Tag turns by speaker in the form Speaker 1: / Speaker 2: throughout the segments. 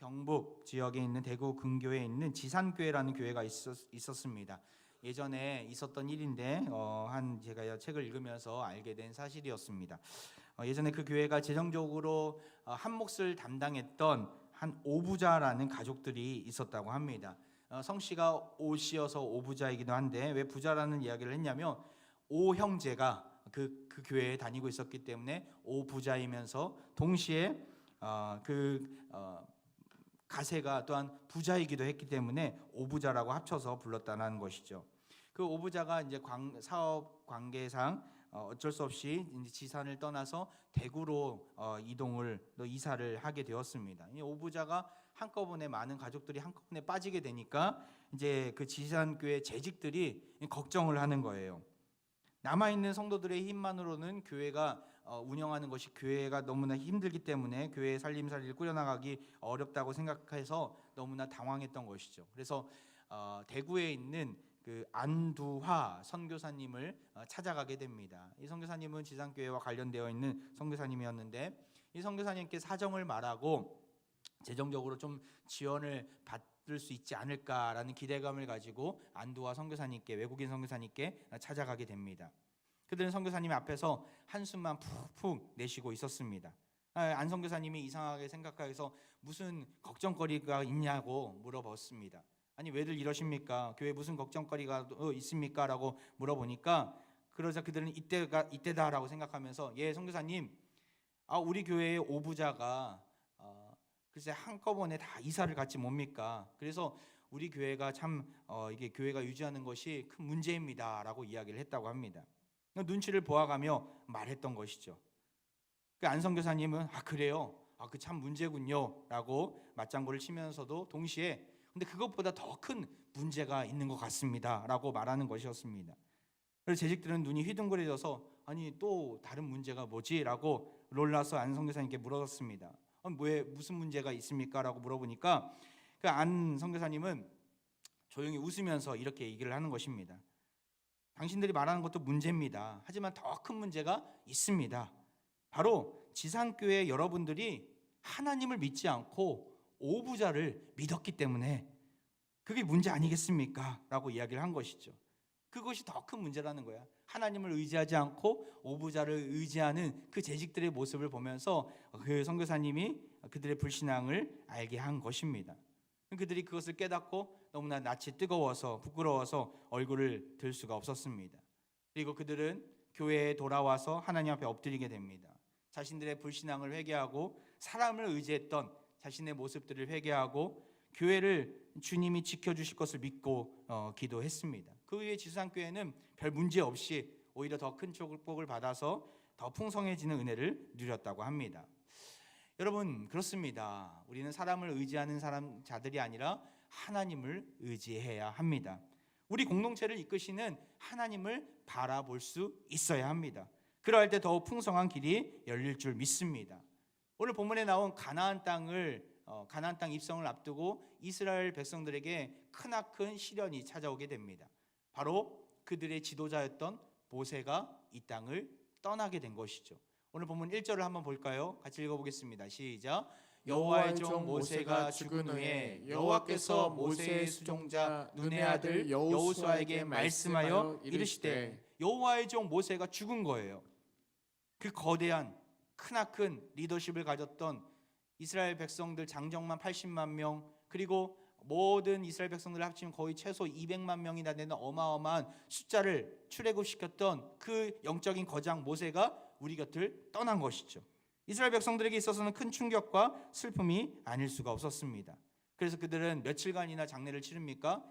Speaker 1: 경북 지역에 있는 대구 근교에 있는 지산교회라는 교회가 있었습니다. 예전에 있었던 일인데 제가 책을 읽으면서 알게 된 사실이었습니다. 예전에 그 교회가 재정적으로 한 몫을 담당했던 한 오부자라는 가족들이 있었다고 합니다. 성씨가 오씨여서 오부자이기도 한데 왜 부자라는 이야기를 했냐면 오 형제가 그 교회에 다니고 있었기 때문에 오부자이면서 동시에 가세가 또한 부자이기도 했기 때문에 오부자라고 합쳐서 불렀다는 것이죠. 그 오부자가 이제 사업 관계상 어쩔 수 없이 이제 지산을 떠나서 대구로 이사를 하게 되었습니다. 이 오부자가 한꺼번에 많은 가족들이 한꺼번에 빠지게 되니까 이제 그 지산교회 재직들이 걱정을 하는 거예요. 남아있는 성도들의 힘만으로는 교회가 운영하는 것이 교회가 너무나 힘들기 때문에 교회의 살림살이를 꾸려나가기 어렵다고 생각해서 너무나 당황했던 것이죠. 그래서 대구에 있는 그 안두화 선교사님을 찾아가게 됩니다. 이 선교사님은 지산교회와 관련되어 있는 선교사님이었는데 이 선교사님께 사정을 말하고 재정적으로 좀 지원을 받을 수 있지 않을까라는 기대감을 가지고 안두화 선교사님께, 외국인 선교사님께 찾아가게 됩니다. 그들은 선교사님 앞에서 한숨만 푹푹 내쉬고 있었습니다. 안 선교사님이 이상하게 생각해서 무슨 걱정거리가 있냐고 물어봤습니다. 아니 왜들 이러십니까? 교회에 무슨 걱정거리가 있습니까? 라고 물어보니까 그러자 그들은 이때다라고 생각하면서 예 선교사님, 우리 교회의 오부자가 글쎄 한꺼번에 다 이사를 갔지 뭡니까? 그래서 우리 교회가 참 이게 교회가 유지하는 것이 큰 문제입니다라고 이야기를 했다고 합니다. 눈치를 보아가며 말했던 것이죠. 그 안 선교사님은 그래요? 그 참 문제군요라고 맞장구를 치면서도 동시에 근데 그것보다 더 큰 문제가 있는 것 같습니다라고 말하는 것이었습니다. 그래서 재직들은 눈이 휘둥그레져서 아니 또 다른 문제가 뭐지라고 놀라서 안 선교사님께 물었습니다. 왜 무슨 문제가 있습니까? 라고 물어보니까 그 안 선교사님은 조용히 웃으면서 이렇게 얘기를 하는 것입니다. 당신들이 말하는 것도 문제입니다. 하지만 더 큰 문제가 있습니다. 바로 지산교회 여러분들이 하나님을 믿지 않고 오부자를 믿었기 때문에 그게 문제 아니겠습니까? 라고 이야기를 한 것이죠. 그것이 더 큰 문제라는 거야. 하나님을 의지하지 않고 오부자를 의지하는 그 재직들의 모습을 보면서 그 선교사님이 그들의 불신앙을 알게 한 것입니다. 그들이 그것을 깨닫고 너무나 낯이 뜨거워서 부끄러워서 얼굴을 들 수가 없었습니다. 그리고 그들은 교회에 돌아와서 하나님 앞에 엎드리게 됩니다. 자신들의 불신앙을 회개하고 사람을 의지했던 자신의 모습들을 회개하고 교회를 주님이 지켜주실 것을 믿고 기도했습니다. 그 후에 지산교회는 별 문제 없이 오히려 더 큰 축복을 받아서 더 풍성해지는 은혜를 누렸다고 합니다. 여러분 그렇습니다. 우리는 사람을 의지하는 자들이 아니라 하나님을 의지해야 합니다. 우리 공동체를 이끄시는 하나님을 바라볼 수 있어야 합니다. 그러할 때 더욱 풍성한 길이 열릴 줄 믿습니다. 오늘 본문에 나온 가나안 땅 입성을 앞두고 이스라엘 백성들에게 크나큰 시련이 찾아오게 됩니다. 바로 그들의 지도자였던 모세가 이 땅을 떠나게 된 것이죠. 오늘 본문 1절을 한번 볼까요? 같이 읽어보겠습니다. 시작. 여호와의 종 모세가 죽은 후에 여호와께서 모세의 수종자 눈의 아들 여호수아에게 말씀하여 이르시되, 여호와의 종 모세가 죽은 거예요. 그 거대한 크나큰 리더십을 가졌던 이스라엘 백성들 장정만 80만 명, 그리고 모든 이스라엘 백성들을 합치면 거의 최소 200만 명이나 되는 어마어마한 숫자를 출애굽시켰던 그 영적인 거장 모세가 우리 곁을 떠난 것이죠. 이스라엘 백성들에게 있어서는 큰 충격과 슬픔이 아닐 수가 없었습니다. 그래서 그들은 며칠간이나 장례를 치릅니까?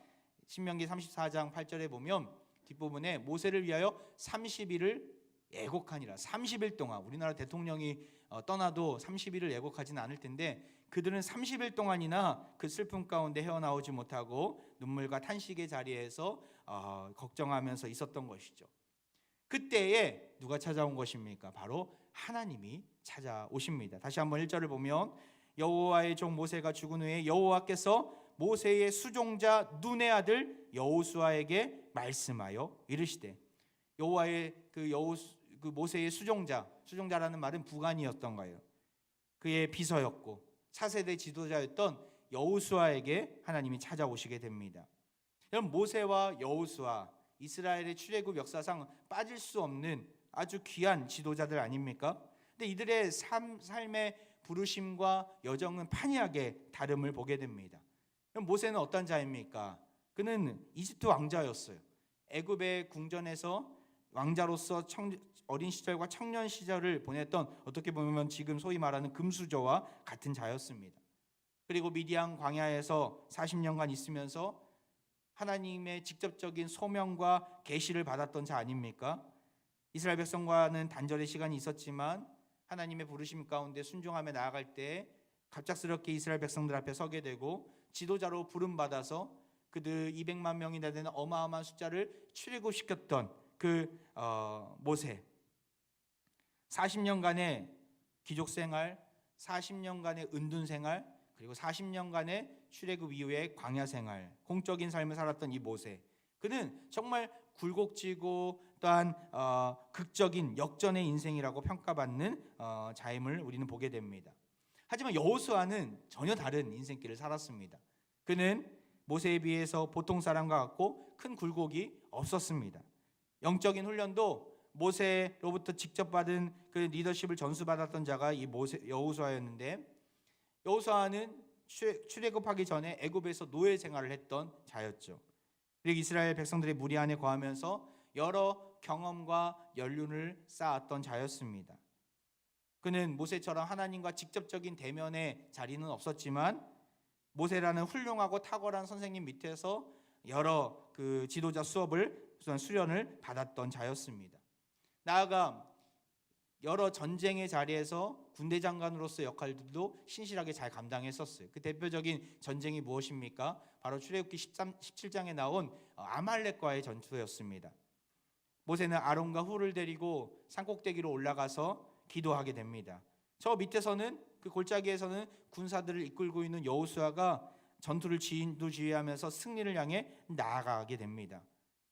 Speaker 1: 신명기 34장 8절에 보면 뒷부분에 모세를 위하여 30일을 애곡하니라. 30일 동안, 우리나라 대통령이 떠나도 30일을 애곡하지는 않을 텐데 그들은 30일 동안이나 그 슬픔 가운데 헤어나오지 못하고 눈물과 탄식의 자리에서 걱정하면서 있었던 것이죠. 그때에 누가 찾아온 것입니까? 바로 하나님이 찾아오십니다. 다시 한번 1절을 보면 여호와의 종 모세가 죽은 후에 여호와께서 모세의 수종자 눈의 아들 여호수아에게 말씀하여 이르시되, 여호와의 그 모세의 수종자라는 말은 부관이었던 거예요. 그의 비서였고 차세대 지도자였던 여호수아에게 하나님이 찾아오시게 됩니다. 여러분, 모세와 여호수아, 이스라엘의 출애굽 역사상 빠질 수 없는 아주 귀한 지도자들 아닙니까? 근데 이들의 삶의 부르심과 여정은 판이하게 다름을 보게 됩니다. 모세는 어떤 자입니까? 그는 이집트 왕자였어요. 애굽의 궁전에서 왕자로서 어린 시절과 청년 시절을 보냈던, 어떻게 보면 지금 소위 말하는 금수저와 같은 자였습니다. 그리고 미디안 광야에서 40년간 있으면서 하나님의 직접적인 소명과 계시를 받았던 자 아닙니까? 이스라엘 백성과는 단절의 시간이 있었지만 하나님의 부르심 가운데 순종하며 나아갈 때 갑작스럽게 이스라엘 백성들 앞에 서게 되고 지도자로 부름받아서 그들 200만 명이나 되는 어마어마한 숫자를 출애굽시켰던 그 모세, 40년간의 기족생활, 40년간의 은둔생활, 그리고 40년간의 출애굽 이후의 광야생활, 공적인 삶을 살았던 이 모세, 그는 정말 굴곡지고 또한 극적인 역전의 인생이라고 평가받는 자임을 우리는 보게 됩니다. 하지만 여호수아는 전혀 다른 인생길을 살았습니다. 그는 모세에 비해서 보통 사람과 같고 큰 굴곡이 없었습니다. 영적인 훈련도 모세로부터 직접 받은 그 리더십을 전수받았던 자가 이 여호수아였는데, 여호수아는 출애굽하기 전에 애굽에서 노예 생활을 했던 자였죠. 그리고 이스라엘 백성들의 무리 안에 거하면서 여러 경험과 연륜을 쌓았던 자였습니다. 그는 모세처럼 하나님과 직접적인 대면의 자리는 없었지만 모세라는 훌륭하고 탁월한 선생님 밑에서 여러 그 지도자 수련을 받았던 자였습니다. 나아가 여러 전쟁의 자리에서 군대 장관으로서의 역할들도 신실하게 잘 감당했었어요. 그 대표적인 전쟁이 무엇입니까? 바로 출애굽기 17장에 나온 아말렉과의 전투였습니다. 모세는 아론과 훌을 데리고 산꼭대기로 올라가서 기도하게 됩니다. 저 밑에서는, 그 골짜기에서는 군사들을 이끌고 있는 여호수아가 전투를 지휘하면서 승리를 향해 나아가게 됩니다.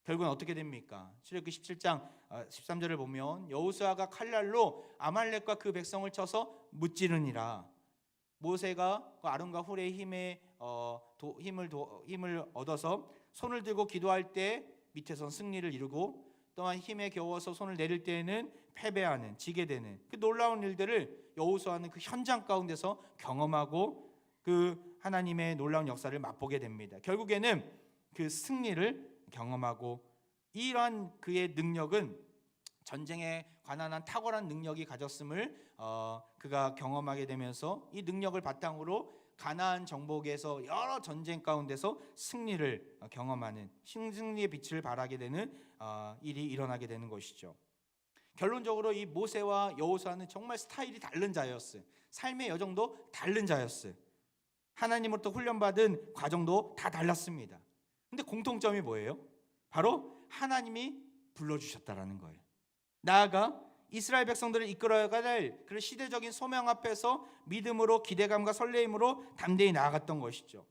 Speaker 1: 결국은 어떻게 됩니까? 출애굽기 17장 13절을 보면 여호수아가 칼날로 아말렉과 그 백성을 쳐서 무찌르니라. 모세가 아론과 훌의 힘을 얻어서 손을 들고 기도할 때 밑에선 승리를 이루고, 또한 힘에 겨워서 손을 내릴 때에는 패배하는, 지게 되는 그 놀라운 일들을 여호수아는 그 현장 가운데서 경험하고 그 하나님의 놀라운 역사를 맛보게 됩니다. 결국에는 그 승리를 경험하고, 이러한 그의 능력은 전쟁에 관한 탁월한 능력이 가졌음을 그가 경험하게 되면서 이 능력을 바탕으로 가나안 정복에서 여러 전쟁 가운데서 승리를 경험하는, 승리의 빛을 발하게 되는 일이 일어나게 되는 것이죠. 결론적으로 이 모세와 여호수아는 정말 스타일이 다른 자였어요. 삶의 여정도 다른 자였어요. 하나님으로부터 훈련받은 과정도 다 달랐습니다. 근데 공통점이 뭐예요? 바로 하나님이 불러주셨다라는 거예요. 나아가 이스라엘 백성들을 이끌어갈 그런 시대적인 소명 앞에서 믿음으로, 기대감과 설레임으로 담대히 나아갔던 것이죠.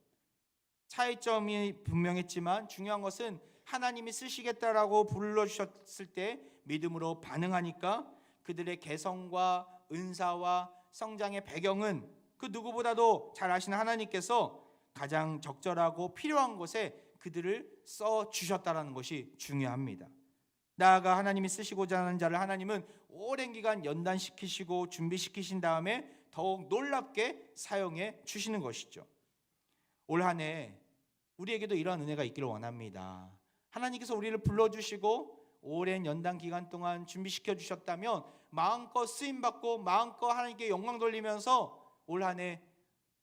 Speaker 1: 차이점이 분명했지만 중요한 것은 하나님이 쓰시겠다라고 불러주셨을 때 믿음으로 반응하니까 그들의 개성과 은사와 성장의 배경은 그 누구보다도 잘 아시는 하나님께서 가장 적절하고 필요한 곳에 그들을 써주셨다는 것이 중요합니다. 나아가 하나님이 쓰시고자 하는 자를 하나님은 오랜 기간 연단시키시고 준비시키신 다음에 더욱 놀랍게 사용해 주시는 것이죠. 올 한 해 우리에게도 이러한 은혜가 있기를 원합니다. 하나님께서 우리를 불러주시고 오랜 연단 기간 동안 준비시켜 주셨다면 마음껏 쓰임받고 마음껏 하나님께 영광 돌리면서 올 한 해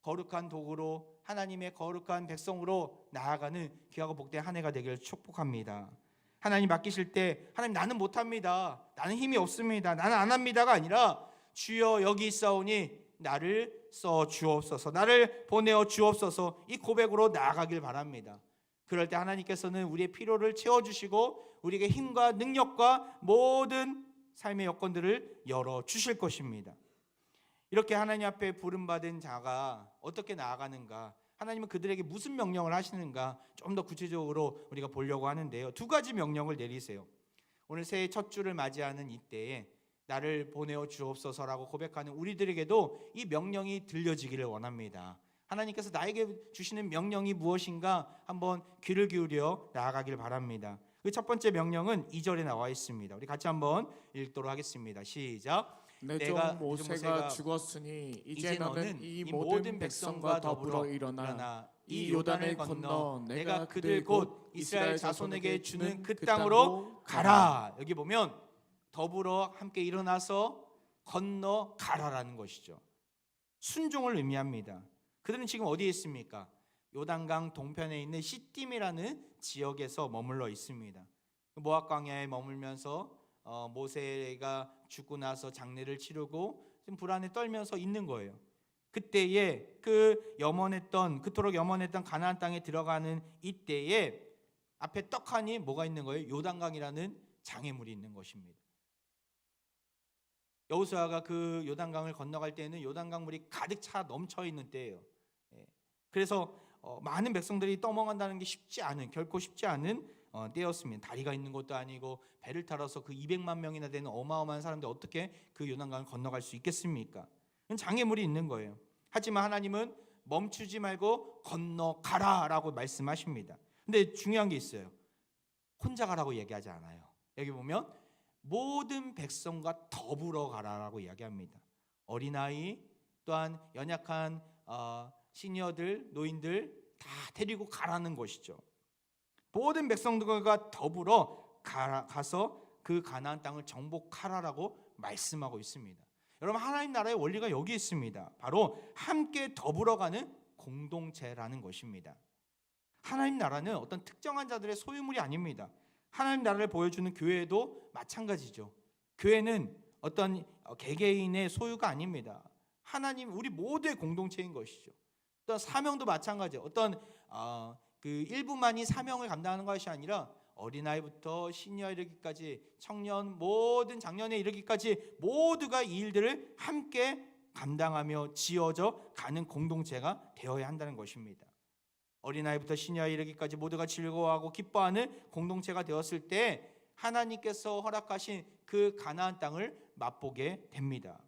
Speaker 1: 거룩한 도구로 하나님의 거룩한 백성으로 나아가는 귀하고 복된 한 해가 되기를 축복합니다. 하나님 맡기실 때 하나님 나는 못합니다, 나는 힘이 없습니다, 나는 안 합니다가 아니라 주여 여기 있사오니 나를 써 주옵소서, 나를 보내어 주옵소서, 이 고백으로 나아가길 바랍니다. 그럴 때 하나님께서는 우리의 필요를 채워주시고 우리에게 힘과 능력과 모든 삶의 여건들을 열어주실 것입니다. 이렇게 하나님 앞에 부름받은 자가 어떻게 나아가는가, 하나님은 그들에게 무슨 명령을 하시는가 좀 더 구체적으로 우리가 보려고 하는데요. 두 가지 명령을 내리세요. 오늘 새해 첫 주를 맞이하는 이때에 나를 보내어 주옵소서라고 고백하는 우리들에게도 이 명령이 들려지기를 원합니다. 하나님께서 나에게 주시는 명령이 무엇인가 한번 귀를 기울여 나아가길 바랍니다. 그 첫 번째 명령은 2절에 나와 있습니다. 우리 같이 한번 읽도록 하겠습니다. 시작.
Speaker 2: 내 종 모세가 죽었으니 이제 너는 이 모든 백성과 더불어 일어나 이 요단을 건너 내가 그들 곧 이스라엘 자손에게 주는 그 땅으로
Speaker 1: 가라. 여기 보면 더불어 함께 일어나서 건너 가라라는 것이죠. 순종을 의미합니다. 그들은 지금 어디에 있습니까? 요단강 동편에 있는 시딤이라는 지역에서 머물러 있습니다. 모압 광야에 머물면서 모세가 죽고 나서 장례를 치르고 좀 불안에 떨면서 있는 거예요. 그때에 그토록 염원했던 가나안 땅에 들어가는 이때에 앞에 떡하니 뭐가 있는 거예요? 요단강이라는 장애물이 있는 것입니다. 여호수아가 그 요단강을 건너갈 때는 요단강 물이 가득 차 넘쳐 있는 때예요. 그래서 많은 백성들이 떠먹는다는 게 결코 쉽지 않은 때였습니다. 다리가 있는 것도 아니고 배를 타러서 그 200만 명이나 되는 어마어마한 사람들 어떻게 그 요단강을 건너갈 수 있겠습니까? 장애물이 있는 거예요. 하지만 하나님은 멈추지 말고 건너가라라고 말씀하십니다. 근데 중요한 게 있어요. 혼자 가라고 얘기하지 않아요. 여기 보면 모든 백성과 더불어 가라라고 이야기합니다. 어린아이 또한 연약한 시니어들, 노인들 다 데리고 가라는 것이죠. 모든 백성들과 더불어 가서 그 가나안 땅을 정복하라라고 말씀하고 있습니다. 여러분, 하나님 나라의 원리가 여기 있습니다. 바로 함께 더불어 가는 공동체라는 것입니다. 하나님 나라는 어떤 특정한 자들의 소유물이 아닙니다. 하나님 나라를 보여주는 교회도 마찬가지죠. 교회는 어떤 개개인의 소유가 아닙니다. 하나님 우리 모두의 공동체인 것이죠. 또 사명도 마찬가지예요. 어떤 그 일부만이 사명을 감당하는 것이 아니라 어린아이부터 시니어 이르기까지 청년 모든 장년에 이르기까지 모두가 이 일들을 함께 감당하며 지어져 가는 공동체가 되어야 한다는 것입니다. 어린아이부터 시니어에 이르기까지 모두가 즐거워하고 기뻐하는 공동체가 되었을 때 하나님께서 허락하신 그 가나안 땅을 맛보게 됩니다.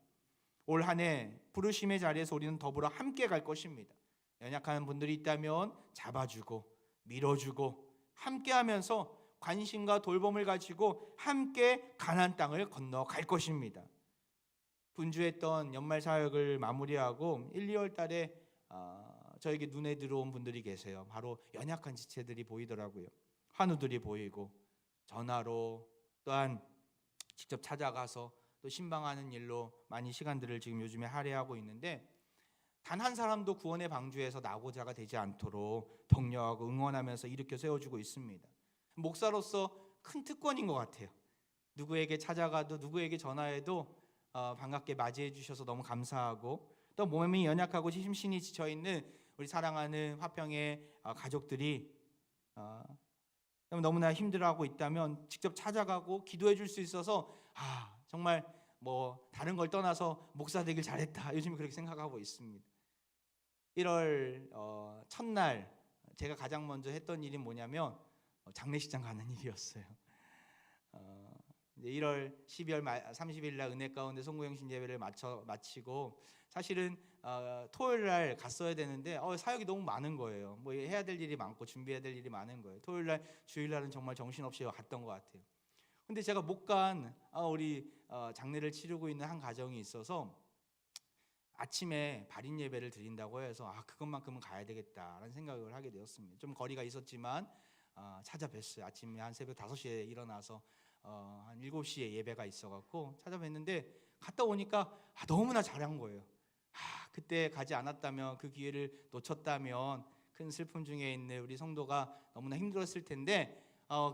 Speaker 1: 올 한 해 부르심의 자리에서 우리는 더불어 함께 갈 것입니다. 연약한 분들이 있다면 잡아주고 밀어주고 함께하면서 관심과 돌봄을 가지고 함께 가나안 땅을 건너갈 것입니다. 분주했던 연말 사역을 마무리하고 1, 2월 달에 저에게 눈에 들어온 분들이 계세요. 바로 연약한 지체들이 보이더라고요. 환우들이 보이고 전화로 또한 직접 찾아가서 또 신방하는 일로 많이 시간들을 지금 요즘에 할애하고 있는데 단 한 사람도 구원의 방주에서 낙오자가 되지 않도록 독려하고 응원하면서 일으켜 세워주고 있습니다. 목사로서 큰 특권인 것 같아요. 누구에게 찾아가도 누구에게 전화해도 반갑게 맞이해 주셔서 너무 감사하고 또 몸이 연약하고 심신이 지쳐있는 우리 사랑하는 화평의 가족들이 너무나 힘들어하고 있다면 직접 찾아가고 기도해 줄 수 있어서 정말 다른 걸 떠나서 목사 되길 잘했다 요즘 그렇게 생각하고 있습니다. 1월 첫날 제가 가장 먼저 했던 일이 뭐냐면 장례식장 가는 일이었어요. 1월 12월 30일 날 은혜 가운데 송구영신 예배를 마치고 사실은 토요일 날 갔어야 되는데 사역이 너무 많은 거예요. 해야 될 일이 많고 준비해야 될 일이 많은 거예요. 토요일 날 주일 날은 정말 정신없이 갔던 것 같아요. 근데 제가 못 간 우리 장례를 치르고 있는 한 가정이 있어서 아침에 발인 예배를 드린다고 해서 그것만큼은 가야 되겠다라는 생각을 하게 되었습니다. 좀 거리가 있었지만 찾아뵀어요. 아침에 한 새벽 5시에 일어나서 한 7시에 예배가 있어갖고 찾아뵀는데 갔다 오니까 너무나 잘한 거예요. 그때 가지 않았다면 그 기회를 놓쳤다면 큰 슬픔 중에 있는 우리 성도가 너무나 힘들었을 텐데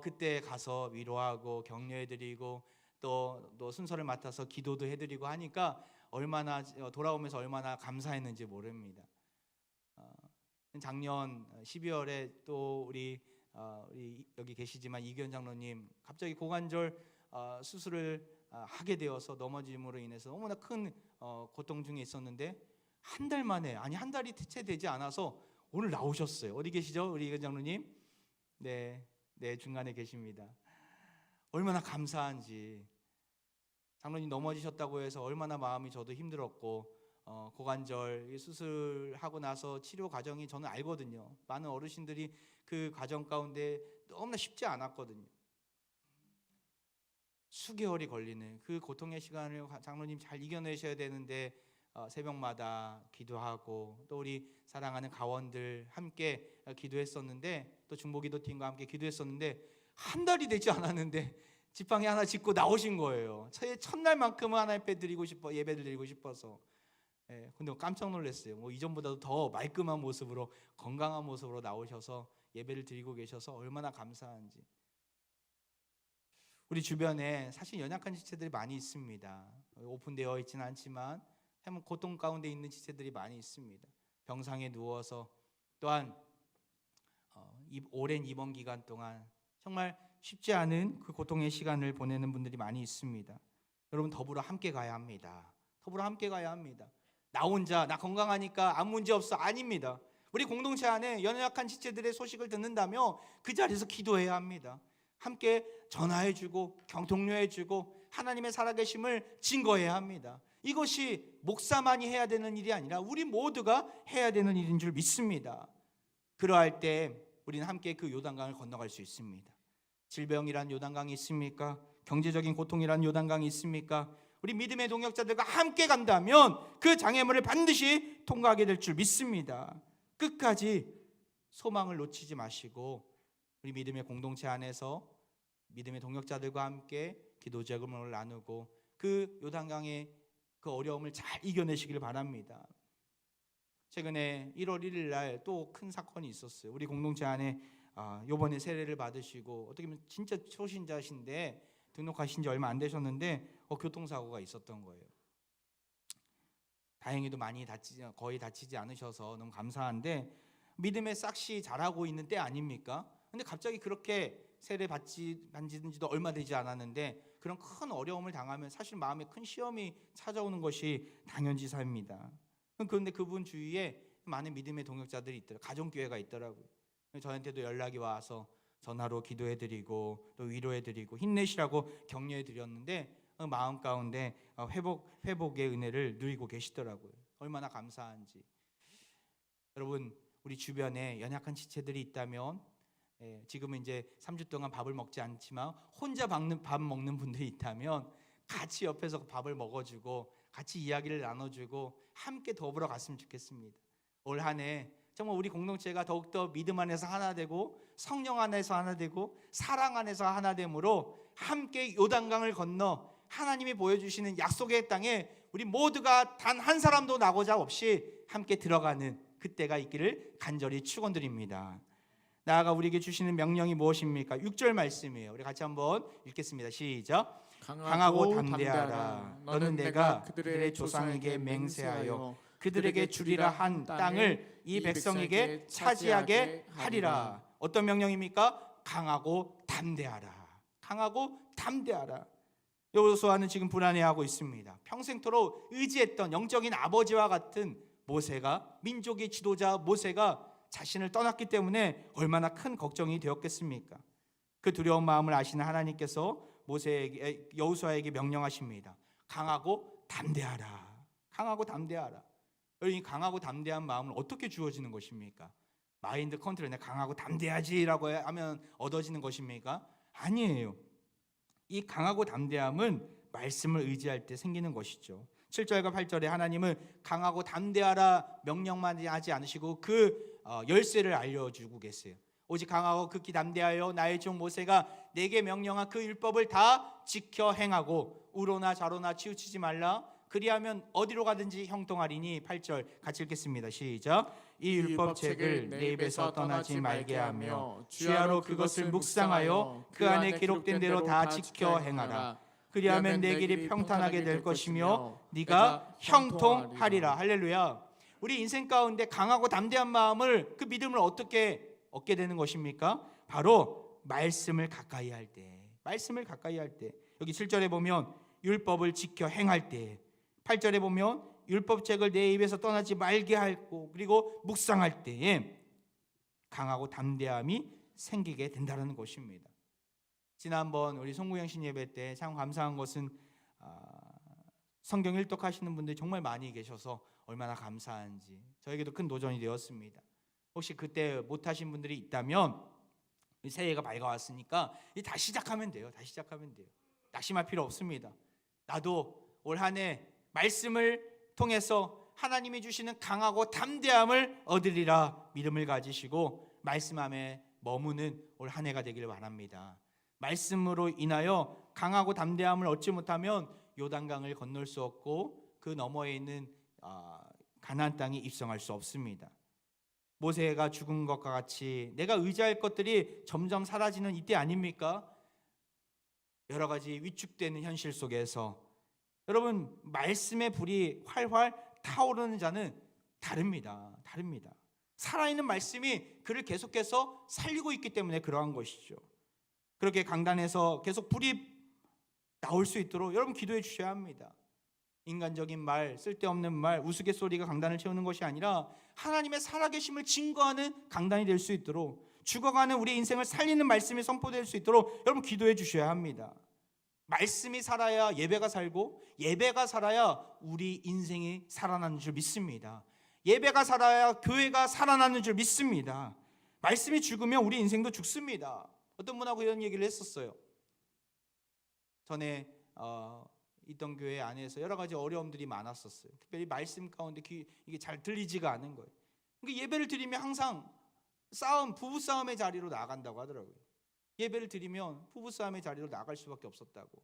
Speaker 1: 그때 가서 위로하고 격려해드리고 또 순서를 맡아서 기도도 해드리고 하니까 얼마나 돌아오면서 얼마나 감사했는지 모릅니다. 작년 12월에 또 우리 여기 계시지만 이규현 장로님 갑자기 고관절 수술을 하게 되어서 넘어짐으로 인해서 너무나 큰 고통 중에 있었는데 한 달 만에 한 달이 채 되지 않아서 오늘 나오셨어요. 어디 계시죠? 우리 이규현 장로님? 네, 중간에 계십니다. 얼마나 감사한지. 장로님 넘어지셨다고 해서 얼마나 마음이 저도 힘들었고 고관절 수술하고 나서 치료 과정이 저는 알거든요. 많은 어르신들이 그 과정 가운데 너무나 쉽지 않았거든요. 수개월이 걸리는 그 고통의 시간을 장로님 잘 이겨내셔야 되는데 새벽마다 기도하고 또 우리 사랑하는 가원들 함께 기도했었는데 또 중보기도팀과 함께 기도했었는데 한 달이 되지 않았는데 지팡이 하나 짚고 나오신 거예요. 첫날만큼은 하나님 앞에 예배를 드리고 싶어서. 근데 깜짝 놀랐어요. 뭐 이전보다도 더 말끔한 모습으로 건강한 모습으로 나오셔서 예배를 드리고 계셔서 얼마나 감사한지. 우리 주변에 사실 연약한 지체들이 많이 있습니다. 오픈되어 있지는 않지만 고통 가운데 있는 지체들이 많이 있습니다. 병상에 누워서 또한 오랜 입원 기간 동안 정말 쉽지 않은 그 고통의 시간을 보내는 분들이 많이 있습니다. 여러분 더불어 함께 가야 합니다. 더불어 함께 가야 합니다. 나 혼자 나 건강하니까 아무 문제 없어 아닙니다. 우리 공동체 안에 연약한 지체들의 소식을 듣는다며 그 자리에서 기도해야 합니다. 함께 전화해주고 경통료해주고 하나님의 살아계심을 증거해야 합니다. 이것이 목사만이 해야 되는 일이 아니라 우리 모두가 해야 되는 일인 줄 믿습니다. 그러할 때 우리는 함께 그 요단강을 건너갈 수 있습니다. 질병이란 요단강이 있습니까? 경제적인 고통이란 요단강이 있습니까? 우리 믿음의 동역자들과 함께 간다면 그 장애물을 반드시 통과하게 될 줄 믿습니다. 끝까지 소망을 놓치지 마시고 우리 믿음의 공동체 안에서 믿음의 동역자들과 함께 기도 제금을 나누고 그 요단강의 그 어려움을 잘 이겨내시길 바랍니다. 최근에 1월 1일 날 또 큰 사건이 있었어요. 우리 공동체 안에 요번에 세례를 받으시고 어떻게 보면 진짜 초신자신데 등록하신 지 얼마 안 되셨는데 교통사고가 있었던 거예요. 다행히도 거의 다치지 않으셔서 너무 감사한데 믿음의 싹시 자라고 있는 때 아닙니까? 근데 갑자기 그렇게 세례 받은 지도 얼마 되지 않았는데 그런 큰 어려움을 당하면 사실 마음에 큰 시험이 찾아오는 것이 당연지사입니다. 그런데 그분 주위에 많은 믿음의 동역자들이 있더라고요. 가정교회가 있더라고요. 저한테도 연락이 와서 전화로 기도해드리고 또 위로해드리고 힘내시라고 격려해드렸는데 마음 가운데 회복의 은혜를 누리고 계시더라고요. 얼마나 감사한지. 여러분 우리 주변에 연약한 지체들이 있다면 지금은 이제 3주 동안 밥을 먹지 않지만 혼자 밥 먹는 분들이 있다면 같이 옆에서 밥을 먹어주고 같이 이야기를 나눠주고 함께 더불어 갔으면 좋겠습니다. 올 한 해 정말 우리 공동체가 더욱더 믿음 안에서 하나 되고 성령 안에서 하나 되고 사랑 안에서 하나 됨으로 함께 요단강을 건너 하나님이 보여주시는 약속의 땅에 우리 모두가 단 한 사람도 나고자 없이 함께 들어가는 그때가 있기를 간절히 축원드립니다. 나아가 우리에게 주시는 명령이 무엇입니까? 6절 말씀이에요. 우리 같이 한번 읽겠습니다. 시작. 강하고 담대하라. 너는 내가 그들의 조상에게 맹세하여 그들에게 주리라 한 땅을 이 백성에게 차지하게 하리라. 어떤 명령입니까? 강하고 담대하라. 강하고 담대하라. 여호수아는 지금 불안해하고 있습니다. 평생토록 의지했던 영적인 아버지와 같은 모세가, 민족의 지도자 모세가 자신을 떠났기 때문에 얼마나 큰 걱정이 되었겠습니까? 그 두려운 마음을 아시는 하나님께서 여호수아에게 명령하십니다. 강하고 담대하라. 강하고 담대하라. 이 강하고 담대한 마음은 어떻게 주어지는 것입니까? 마인드 컨트롤, 내가 강하고 담대하지라고 하면 얻어지는 것입니까? 아니에요. 이 강하고 담대함은 말씀을 의지할 때 생기는 것이죠. 7절과 8절에 하나님은 강하고 담대하라 명령만 하지 않으시고 그 열쇠를 알려주고 계세요. 오직 강하고 극히 담대하여 나의 종 모세가 내게 명령한 그 율법을 다 지켜 행하고 우로나 좌로나 치우치지 말라. 그리하면 어디로 가든지 형통하리니. 8절 같이 읽겠습니다. 시작. 이 율법책을 내 입에서 떠나지 말게 하며 주야로 그것을 묵상하여 그 안에 기록된 대로 다 지켜 행하라. 그리하면 내 길이 평탄하게 될 것이며 네가 형통하리라. 할렐루야. 우리 인생 가운데 강하고 담대한 마음을, 그 믿음을 어떻게 얻게 되는 것입니까? 바로 말씀을 가까이 할 때. 말씀을 가까이 할 때. 여기 7절에 보면 율법을 지켜 행할 때, 8절에 보면 율법책을 내 입에서 떠나지 말게 하고 그리고 묵상할 때에 강하고 담대함이 생기게 된다는 것입니다. 지난번 우리 송구영 신 예배 때 참 감사한 것은 성경 일독하시는 분들이 정말 많이 계셔서 얼마나 감사한지 저에게도 큰 도전이 되었습니다. 혹시 그때 못하신 분들이 있다면 새해가 밝아왔으니까 다시 시작하면 돼요. 다시 시작하면 돼요. 낙심할 필요 없습니다. 나도 올 한 해 말씀을 통해서 하나님이 주시는 강하고 담대함을 얻으리라 믿음을 가지시고 말씀 안에 머무는 올 한 해가 되기를 바랍니다. 말씀으로 인하여 강하고 담대함을 얻지 못하면 요단강을 건널 수 없고 그 너머에 있는 가나안 땅에 입성할 수 없습니다. 모세가 죽은 것과 같이 내가 의지할 것들이 점점 사라지는 이때 아닙니까? 여러 가지 위축되는 현실 속에서 여러분 말씀의 불이 활활 타오르는 자는 다릅니다. 살아있는 말씀이 그를 계속해서 살리고 있기 때문에 그러한 것이죠. 그렇게 강단에서 계속 불이 나올 수 있도록 여러분 기도해 주셔야 합니다. 인간적인 말, 쓸데없는 말, 우스갯소리가 강단을 채우는 것이 아니라 하나님의 살아계심을 증거하는 강단이 될 수 있도록 죽어가는 우리 인생을 살리는 말씀이 선포될 수 있도록 여러분 기도해 주셔야 합니다. 말씀이 살아야 예배가 살고 예배가 살아야 우리 인생이 살아나는 줄 믿습니다. 예배가 살아야 교회가 살아나는 줄 믿습니다. 말씀이 죽으면 우리 인생도 죽습니다. 어떤 분하고 이런 얘기를 했었어요. 전에 있던 교회 안에서 여러 가지 어려움들이 많았었어요. 특별히 말씀 가운데 이게 잘 들리지가 않은 거예요. 그러니까 예배를 드리면 항상 부부 싸움의 자리로 나간다고 하더라고요. 예배를 드리면 부부 싸움의 자리로 나갈 수밖에 없었다고.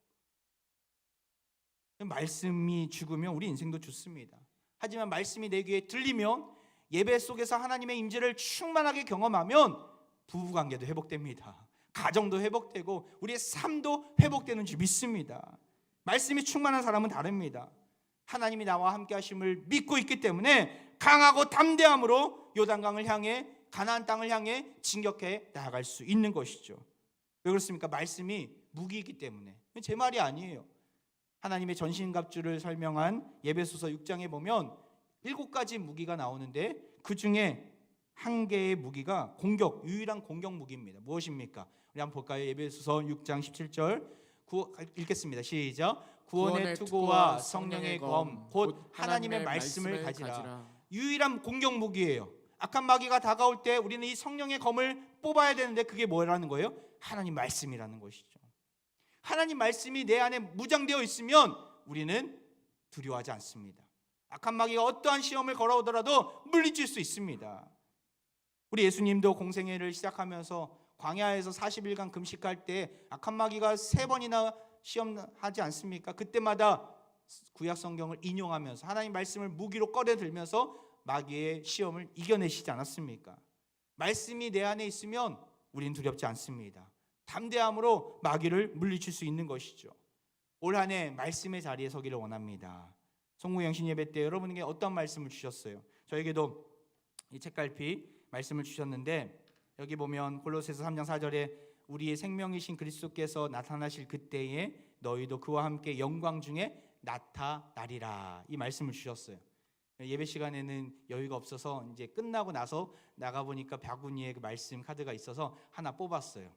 Speaker 1: 말씀이 죽으면 우리 인생도 죽습니다. 하지만 말씀이 내 귀에 들리면 예배 속에서 하나님의 임재를 충만하게 경험하면 부부관계도 회복됩니다. 가정도 회복되고 우리의 삶도 회복되는 줄 믿습니다. 말씀이 충만한 사람은 다릅니다. 하나님이 나와 함께 하심을 믿고 있기 때문에 강하고 담대함으로 요단강을 향해 가나안 땅을 향해 진격해 나아갈 수 있는 것이죠. 왜 그렇습니까? 말씀이 무기이기 때문에. 제 말이 아니에요. 하나님의 전신갑주를 설명한 에베소서 6장에 보면 7가지 무기가 나오는데 그 중에 한 개의 무기가 유일한 공격 무기입니다. 무엇입니까? 우리 한번 볼까요? 에베소서 6장 17절 읽겠습니다. 시작. 구원의 투구와 성령의 검 곧 하나님의 말씀을 가지라. 유일한 공격 무기예요. 악한 마귀가 다가올 때 우리는 이 성령의 검을 뽑아야 되는데 그게 뭐라는 거예요? 하나님 말씀이라는 것이죠. 하나님 말씀이 내 안에 무장되어 있으면 우리는 두려워하지 않습니다. 악한 마귀가 어떠한 시험을 걸어오더라도 물리칠 수 있습니다. 우리 예수님도 공생애를 시작하면서 광야에서 40일간 금식할 때 악한 마귀가 3번이나 시험하지 않습니까? 그때마다 구약 성경을 인용하면서 하나님 말씀을 무기로 꺼내들면서 마귀의 시험을 이겨내시지 않았습니까? 말씀이 내 안에 있으면 우리는 두렵지 않습니다. 담대함으로 마귀를 물리칠 수 있는 것이죠. 올 한 해 말씀의 자리에 서기를 원합니다. 송구 영신 예배 때 여러분에게 어떤 말씀을 주셨어요? 저에게도 이 책갈피 말씀을 주셨는데 여기 보면 골로새서 3장 4절에 우리의 생명이신 그리스도께서 나타나실 그때에 너희도 그와 함께 영광 중에 나타나리라, 이 말씀을 주셨어요. 예배 시간에는 여유가 없어서 이제 끝나고 나서 나가 보니까 바구니에 그 말씀 카드가 있어서 하나 뽑았어요.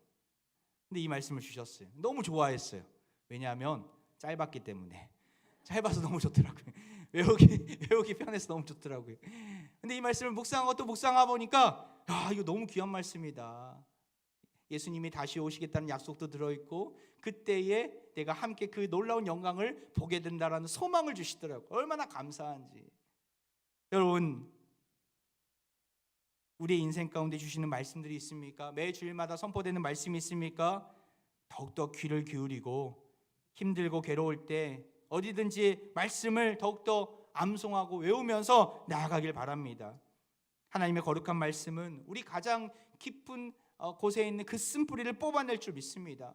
Speaker 1: 근데 이 말씀을 주셨어요. 너무 좋아했어요. 왜냐하면 짧았기 때문에. 짧아서 너무 좋더라고요. 외우기 편해서 너무 좋더라고요. 근데 이 말씀을 묵상하고 보니까 이거 너무 귀한 말씀이다. 예수님이 다시 오시겠다는 약속도 들어있고 그때에 내가 함께 그 놀라운 영광을 보게 된다라는 소망을 주시더라고요. 얼마나 감사한지. 여러분, 우리의 인생 가운데 주시는 말씀들이 있습니까? 매 주일마다 선포되는 말씀이 있습니까? 더욱더 귀를 기울이고 힘들고 괴로울 때 어디든지 말씀을 더욱더 암송하고 외우면서 나아가길 바랍니다. 하나님의 거룩한 말씀은 우리 가장 깊은 곳에 있는 그 쓴뿌리를 뽑아낼 줄 믿습니다.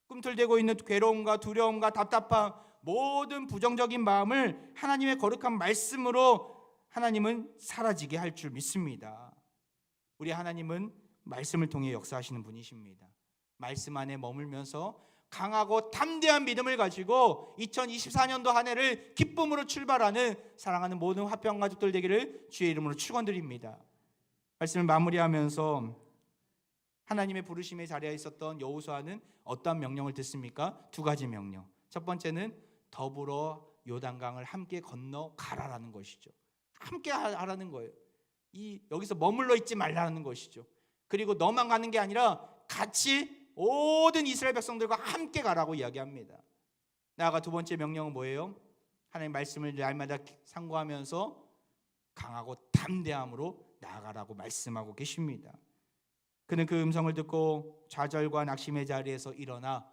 Speaker 1: 꿈틀대고 있는 괴로움과 두려움과 답답함, 모든 부정적인 마음을 하나님의 거룩한 말씀으로 하나님은 사라지게 할 줄 믿습니다. 우리 하나님은 말씀을 통해 역사하시는 분이십니다. 말씀 안에 머물면서 강하고 담대한 믿음을 가지고 2024년도 한 해를 기쁨으로 출발하는 사랑하는 모든 화평 가족들 되기를 주의 이름으로 축원드립니다. 말씀을 마무리하면서 하나님의 부르심의 자리에 있었던 여호수아는 어떠한 명령을 듣습니까? 2가지 명령. 첫 번째는 더불어 요단강을 함께 건너 가라라는 것이죠. 함께 하라는 거예요. 여기서 머물러 있지 말라는 것이죠. 그리고 너만 가는 게 아니라 같이 모든 이스라엘 백성들과 함께 가라고 이야기합니다. 나아가 두 번째 명령은 뭐예요? 하나님 말씀을 날마다 상고하면서 강하고 담대함으로 나아가라고 말씀하고 계십니다. 그는 그 음성을 듣고 좌절과 낙심의 자리에서 일어나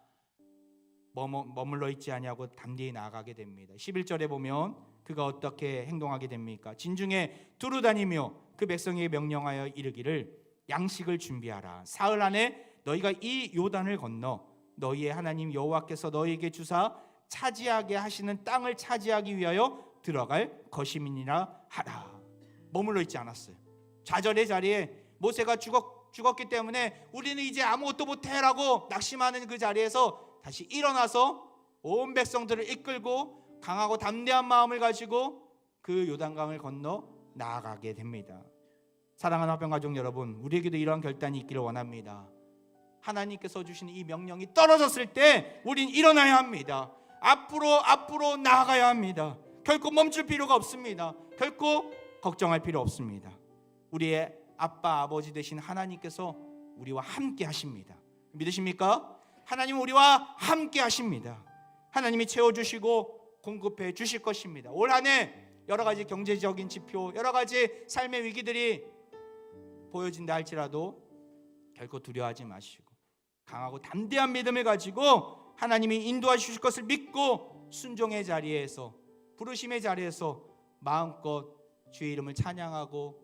Speaker 1: 머물러 있지 아니하고 담대히 나아가게 됩니다. 11절에 보면 그가 어떻게 행동하게 됩니까? 진중에 두루 다니며 그 백성에게 명령하여 이르기를 양식을 준비하라. 사흘 안에 너희가 이 요단을 건너 너희의 하나님 여호와께서 너희에게 주사 차지하게 하시는 땅을 차지하기 위하여 들어갈 것임이니라 하라. 머물러 있지 않았어요. 좌절의 자리에 모세가 죽었기 때문에 우리는 이제 아무것도 못해라고 낙심하는 그 자리에서 다시 일어나서 온 백성들을 이끌고 강하고 담대한 마음을 가지고 그 요단강을 건너 나아가게 됩니다. 사랑하는 화평가족 여러분, 우리에게도 이러한 결단이 있기를 원합니다. 하나님께서 주시는 이 명령이 떨어졌을 때 우린 일어나야 합니다. 앞으로 나아가야 합니다. 결코 멈출 필요가 없습니다. 결코 걱정할 필요 없습니다. 우리의 아빠 아버지 되신 하나님께서 우리와 함께 하십니다. 믿으십니까? 하나님은 우리와 함께 하십니다. 하나님이 채워주시고 공급해 주실 것입니다. 올 한 해 여러 가지 경제적인 지표, 여러 가지 삶의 위기들이 보여진다 할지라도 결코 두려워하지 마시고 강하고 담대한 믿음을 가지고 하나님이 인도해 주실 것을 믿고 순종의 자리에서, 부르심의 자리에서 마음껏 주의 이름을 찬양하고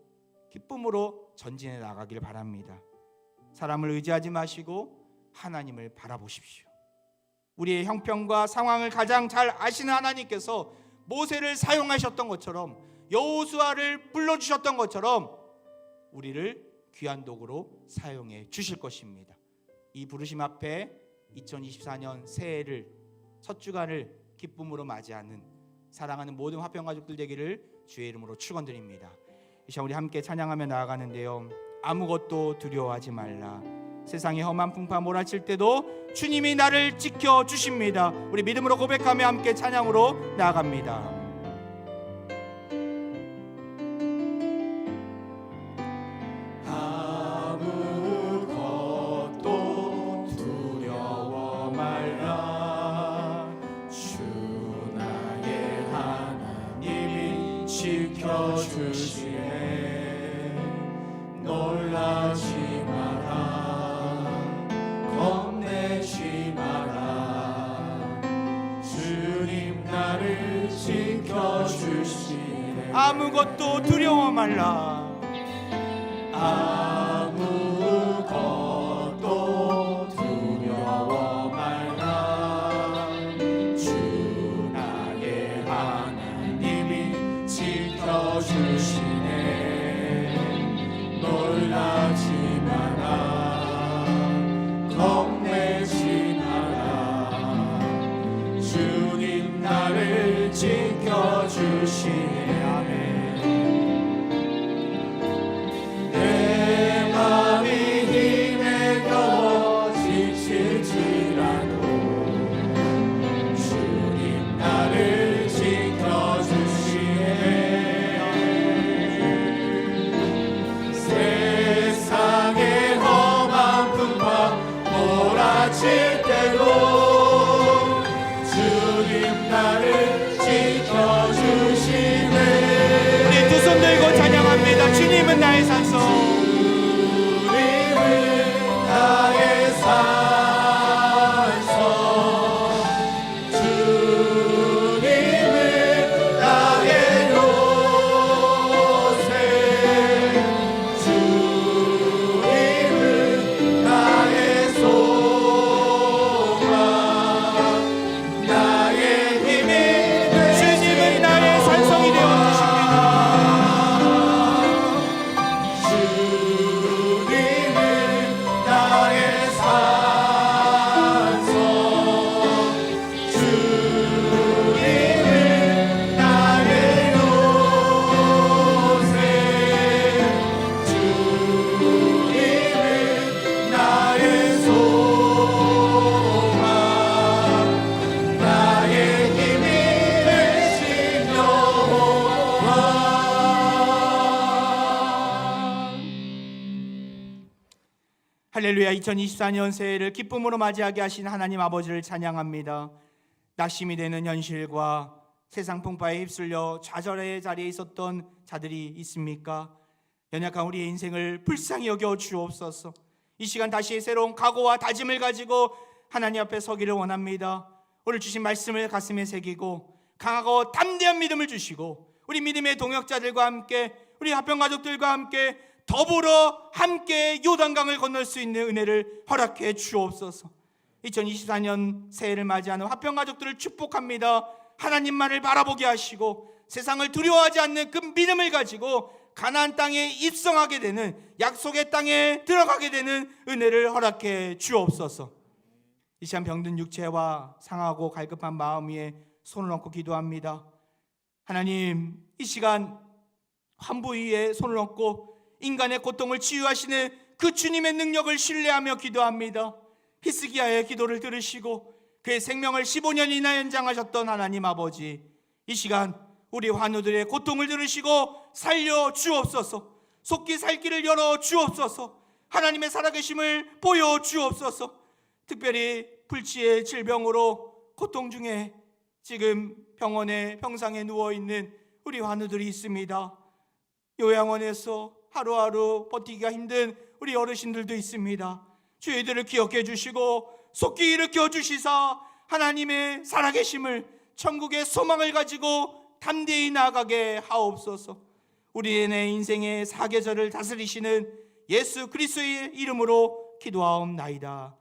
Speaker 1: 기쁨으로 전진해 나가길 바랍니다. 사람을 의지하지 마시고 하나님을 바라보십시오. 우리의 형편과 상황을 가장 잘 아시는 하나님께서 모세를 사용하셨던 것처럼, 여호수아를 불러주셨던 것처럼 우리를 귀한 도구로 사용해 주실 것입니다. 이 부르심 앞에 2024년 새해를, 첫 주간을 기쁨으로 맞이하는 사랑하는 모든 화평가족들 되기를 주의 이름으로 축원드립니다. 이 시간 우리 함께 찬양하며 나아가는데요, 아무것도 두려워하지 말라. 세상의 험한 풍파 몰아칠 때도 주님이 나를 지켜주십니다. 우리 믿음으로 고백하며 함께 찬양으로 나아갑니다.
Speaker 2: 지켜주시네. 놀라지 마라, 겁내지 마라. 주님 나를 지켜주시네.
Speaker 1: 아무것도 두려워 말라.
Speaker 2: 아무것도 두려워 말라. 주 나의 하나님이 지켜주시네. 놀라지 마라, 겁내지 마라. 주님 나를 지켜주시네. 아멘.
Speaker 1: 할렐루야. 2024년 새해를 기쁨으로 맞이하게 하신 하나님 아버지를 찬양합니다. 낙심이 되는 현실과 세상 풍파에 휩쓸려 좌절의 자리에 있었던 자들이 있습니까? 연약한 우리의 인생을 불쌍히 여겨 주옵소서. 이 시간 다시 새로운 각오와 다짐을 가지고 하나님 앞에 서기를 원합니다. 오늘 주신 말씀을 가슴에 새기고 강하고 담대한 믿음을 주시고 우리 믿음의 동역자들과 함께 우리 화평가족들과 함께 더불어 함께 요단강을 건널 수 있는 은혜를 허락해 주옵소서. 2024년 새해를 맞이하는 화평가족들을 축복합니다. 하나님만을 바라보게 하시고 세상을 두려워하지 않는 그 믿음을 가지고 가나안 땅에 입성하게 되는, 약속의 땅에 들어가게 되는 은혜를 허락해 주옵소서. 이 시간 병든 육체와 상하고 갈급한 마음 위에 손을 얹고 기도합니다. 하나님, 이 시간 환부 위에 손을 얹고 인간의 고통을 치유하시는 그 주님의 능력을 신뢰하며 기도합니다. 히스기야의 기도를 들으시고 그의 생명을 15년이나 연장하셨던 하나님 아버지, 이 시간 우리 환우들의 고통을 들으시고 살려 주옵소서. 속기 살 길을 열어 주옵소서. 하나님의 살아계심을 보여 주옵소서. 특별히 불치의 질병으로 고통 중에 지금 병원에 병상에 누워있는 우리 환우들이 있습니다. 요양원에서 하루하루 버티기가 힘든 우리 어르신들도 있습니다. 주의들을 기억해 주시고 속기 일으켜 주시사 하나님의 살아계심을, 천국의 소망을 가지고 담대히 나아가게 하옵소서. 우리의 인생의 사계절을 다스리시는 예수 그리스도의 이름으로 기도하옵나이다.